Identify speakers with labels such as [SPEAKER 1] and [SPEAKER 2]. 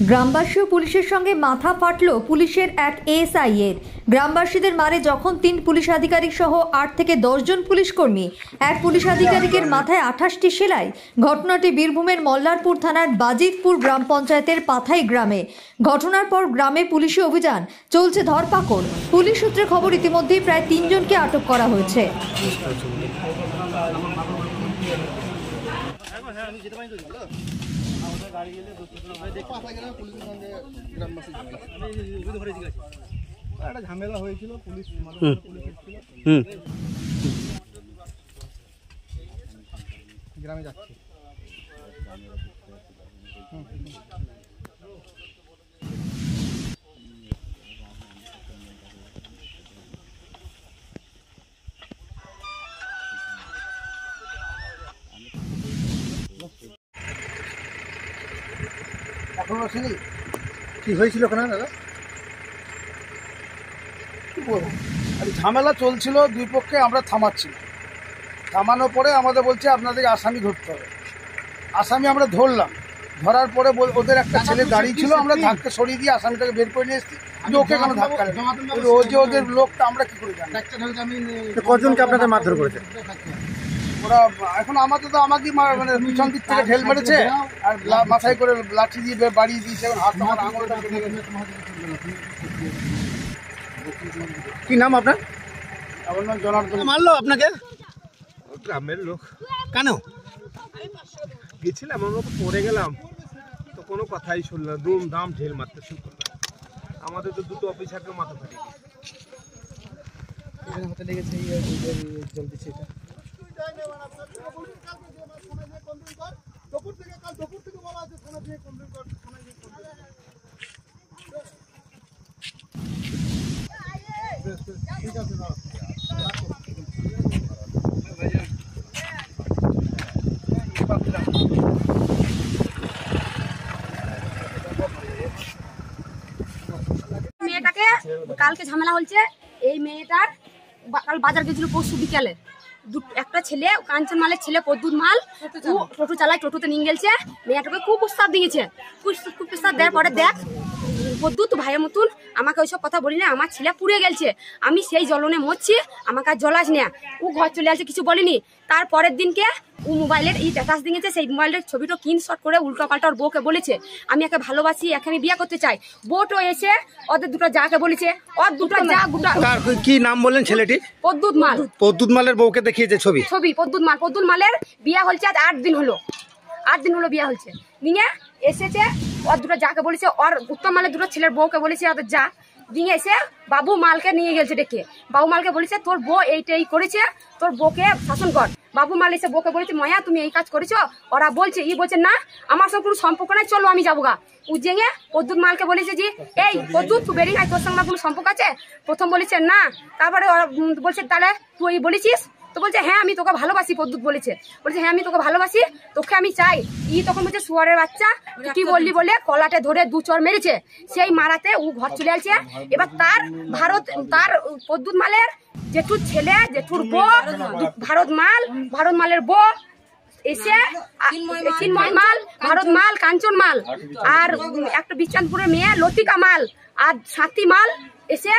[SPEAKER 1] গ্রামবাসী ও পুলিশের সঙ্গে মাথা ফাটল পুলিশের এক এএসআই এর। গ্রামবাসীদের মারে যখন 3 পুলিশ আধিকারিক সহ 8 থেকে 10 জন পুলিশ কর্মী, এক পুলিশ আধিকারিকের মাথায় 28টি সেলাই। ঘটনাটি বীরভূমের মল্লারপুর থানার বাজিতপুর গ্রাম পঞ্চায়েতের পাথাই গ্রামে। ঘটনার পর গ্রামে পুলিশি অভিযান চলছে ধরপাকড়। পুলিশ সূত্রে খবর ইতিমধ্যেই প্রায় 3 জনকে আটক করা হয়েছে।
[SPEAKER 2] ঝামেলা হয়েছিল, পুলিশ গ্রামে যাচ্ছে। এখনো আসেনি। কি হয়েছিল ওখানে দাদা? কি বলবো, ঝামেলা চলছিল, দুই পক্ষে আমরা থামাচ্ছি। থামানোর পরে আমাদের বলছে আপনাদের আসামি ধরতে হবে। আসামি আমরা ধরলাম, ধরার পরে ওদের একটা ছেলে দাঁড়িয়ে ছিল, আমরা ধাক্কা সরিয়ে দিয়ে আসামিটাকে বের করে নিয়ে এসেছি। ওকে কেন ধাক্কা, ও যে ওদের লোকটা আমরা কি করে জানি?
[SPEAKER 3] কজনকে আপনাদের মারধর করেছে?
[SPEAKER 2] ওরা এখন আমাদের তো আমাকে মানে পিছন দিক থেকে ঢেল মেরেছে আর মাথায় করে লাঠি দিয়ে বাড়িয়ে দিয়েছে। এখন হাত আমার আঙুলটা কেটে গেছে।
[SPEAKER 3] কি নাম আপনার?
[SPEAKER 2] আমার নাম জনার্দন।
[SPEAKER 3] মারলো আপনাকে?
[SPEAKER 4] গ্রামের লোক।
[SPEAKER 3] কেন
[SPEAKER 4] গেছিলাম, আমরা তো পড়ে গেলাম, তো কোনো কথাই শুনলাম, দুম দাম ঢেল মারতে শুরু করলাম। আমাদের তো দুটো অফিসারকে মাথা ফাটিয়ে
[SPEAKER 2] হাতে লেগেছে। জল দিচ্ছে এটা।
[SPEAKER 5] মেয়েটাকে কালকে ঝামেলা হচ্ছে। এই মেয়েটার কাল বাজার গেছিল পরশু বিকেলে। একটা ছেলে কাঞ্চন মালের ছেলে পদ্মুত মাল, ও টোটো চালায়, টোটোতে নিয়ে গেছে। মেয়েটাকে খুব প্রস্তাব দিয়েছে। খুব প্রস্তাব দেওয়ার পরে দেখ পদ্মুত ভাইয়ের মতন আমাকে ওইসব কথা বলি না, আমার ছেলে পুড়ে গেছে, আমি সেই জ্বলনে মরছি, আমাকে আর জ্বলাস না। ও ঘর চলে আসছে, কিছু বলিনি। তারপরের দিনকে ও মোবাইলের এই স্ট্যাটাস দিয়েছে, সেই মোবাইলের ছবিটা স্ক্রিনশট করে উল্টো পাল্টা ওর বউকে বলেছে আমি একে ভালোবাসি, একে আমি বিয়ে করতে চাই। বউটো এসে ওদের দুটো যাকে বলেছে, ওর দুটো যা গোটা।
[SPEAKER 3] কি নাম বললেন ছেলেটি?
[SPEAKER 5] পদ্মুত মাল।
[SPEAKER 3] পদ্মুত মালের বউকে দেখিয়েছে ছবি?
[SPEAKER 5] পদ্মুত মালের বিয়ে হচ্ছে আজ 8 দিন হলো। 8 দিন হলো বিয়ে হচ্ছে। নিয়ে এসেছে, ওর দুটো যাকে বলেছে, ওর উত্তম মালের দুটো ছেলের বউকে বলেছে ওদের যা। নিয়ে এসে বাবু মালকে নিয়ে গেছে ডেকে। বাবু মালকে বলেছে তোর বউ এইটাই করেছে, তোর বউকে শাসন কর। বাবু মাল এসে বউকে বলেছে মায়া তুমি এই কাজ করেছো। ওরা বলছে বলছে না আমার সঙ্গে কোনো সম্পর্ক নাই, চলো আমি যাবো গা। ও জেগে পদ্মুত মালকে বলেছে যে এই পদ্মুত তুই বেরিয়ে আয়, তোর সঙ্গে কোনো সম্পর্ক আছে? প্রথম বলেছে না, তারপরে ওরা বলছে তাহলে তুই বলেছিস? তো বলছে হ্যাঁ আমি তোকে ভালোবাসি। পদ্মুত বলেছে হ্যাঁ আমি তোকে ভালোবাসি, তোকে আমি চাই। তখন বলছে শুয়ারের বাচ্চা কি বললি বলে কলাটে ধরে 2 চড় মেরেছে। সেই মারাতে ও ঘর চলে আসছে। এবার তার পদ্মুত মালের জেঠুর ছেলে, জেঠুর বউ, ভারত মালের বউ এসে চিন্ময় মাল, ভারত মাল, কাঞ্চন মাল, আর একটা বিচানপুরের মেয়ে লতিকা মাল, আর সাথী মাল এসে